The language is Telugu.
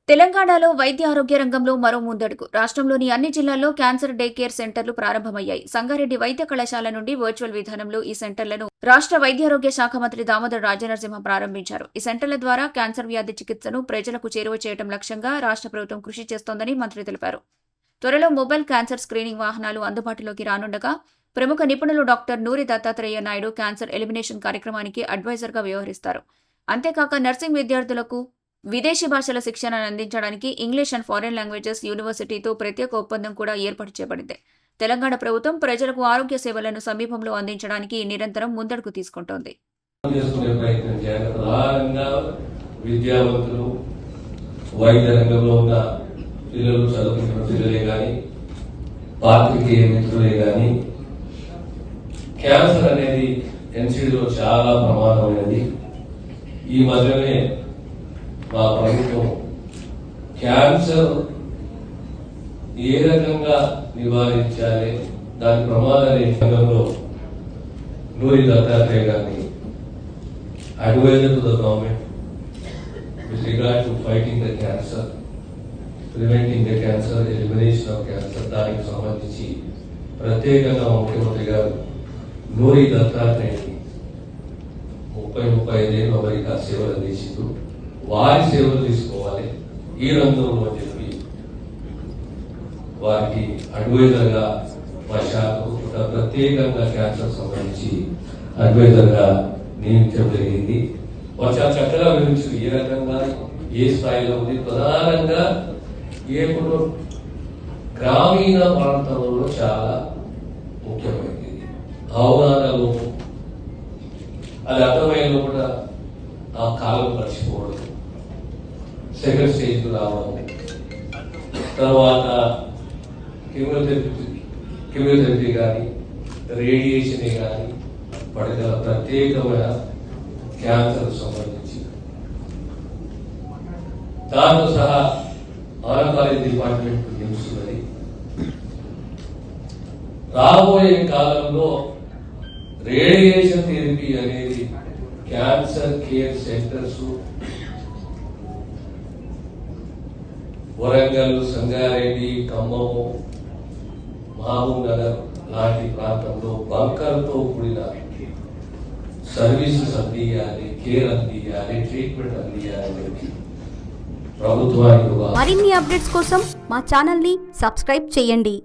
తెలంగాణలో వైద్య ఆరోగ్య రంగంలో మరో ముందడుగు. రాష్ట్రంలోని అన్ని జిల్లాల్లో క్యాన్సర్ డే కేర్ సెంటర్లు ప్రారంభమయ్యాయి. సంగారెడ్డి వైద్య కళాశాల నుండి వర్చువల్ విధానంలో ఈ సెంటర్లను రాష్ట్ర వైద్యారోగ్య శాఖ మంత్రి దామోదర్ రాజనరసింహ ప్రారంభించారు. ఈ సెంటర్ల ద్వారా క్యాన్సర్ వ్యాధి చికిత్సను ప్రజలకు చేరువ చేయడం లక్ష్యంగా రాష్ట్ర ప్రభుత్వం కృషి చేస్తోందని మంత్రి తెలిపారు. త్వరలో మొబైల్ క్యాన్సర్ స్క్రీనింగ్ వాహనాలు అందుబాటులోకి రానుండగా ప్రముఖ నిపుణులు డాక్టర్ నూరి దత్తాత్రేయ నాయుడు క్యాన్సర్ ఎలిమినేషన్ కార్యక్రమానికి అడ్వైజర్గా వ్యవహరిస్తారు. అంతేకాక నర్సింగ్ విద్యార్థులకు విదేశీ భాషల శిక్షణను అందించడానికి ఇంగ్లీష్ అండ్ ఫారిన్ లాంగ్వేజెస్ యూనివర్సిటీతో ప్రత్యేక ఒప్పందం కూడా ఏర్పాటు చేయబడింది. తెలంగాణ ప్రభుత్వం ప్రజలకు ఆరోగ్య సేవలను సమీపంలో అందించడానికి నిరంతరం ముందడుగు తీసుకుంటోంది. విద్యావంతులు వైద్య రంగంలో ఉన్న పిల్లలు చదువుకున్న పిల్లలే కానీ పాత్రికేయ మిత్రులే కానీ క్యాన్సర్ అనేది ఎన్సిడిలో చాలా ప్రమాదమైనది. ఈ మధ్యనే మా ప్రభుత్వం క్యాన్సర్ ఏ రకంగా నివారించాలి, దాని ప్రమాదాల రంగంలో నూరి దత్తాత్రేయ గారిని advisor to the government with regard to fighting the cancer, preventing the cancer, elimination of cancer, దానికి సంబంధించి ప్రత్యేకంగా ముఖ్యమంత్రి గారు నూరి దత్తాత్రేయకి 30-35 ఏళ్ళు అమెరికా సేవలు అందించిండు. వారి సేవలు తీసుకోవాలి ఈ రంగంలో అని చెప్పి వారికి అడ్వైజర్ గా మా శాఖ ప్రత్యేకంగా క్యాన్సర్ సంబంధించి అడ్వైజర్ గా నియమించడం జరిగింది. వారు చాలా చక్కగా వివరించారు ఏ రకంగా ఏ స్థాయిలో ఉంది. ప్రధానంగా ఇప్పుడు గ్రామీణ ప్రాంతంలో చాలా ముఖ్యమైనది అవగాహన లోపం, అది అర్థమైన లోపల ఆ కాలం మర్చిపోవడం, సెకండ్ స్టేజ్ రావడం, తర్వాత కెమియోథెరపీ కానీ రేడియేషన్ కానీ పడగల ప్రత్యేకమైన క్యాన్సర్ సంబంధించి దాంతో సహా ఆరోగ్య డిపార్ట్మెంట్ నిలుస్తున్నది. రాబోయే కాలంలో రేడియేషన్ థెరపీ అనేది cancer care centres Warangal, Sangareddy, Khammam, Mahabubnagar లాంటి ప్రాంతంలో బంకర్తో కూడిన సర్వీసెస్ అందియాలి, కేర్ అందియాలి, ట్రీట్మెంట్ అందియాలి ప్రభుత్వానికి. మరిన్ని అప్డేట్స్ కోసం మా ఛానల్ ని సబ్స్క్రైబ్ చేయండి.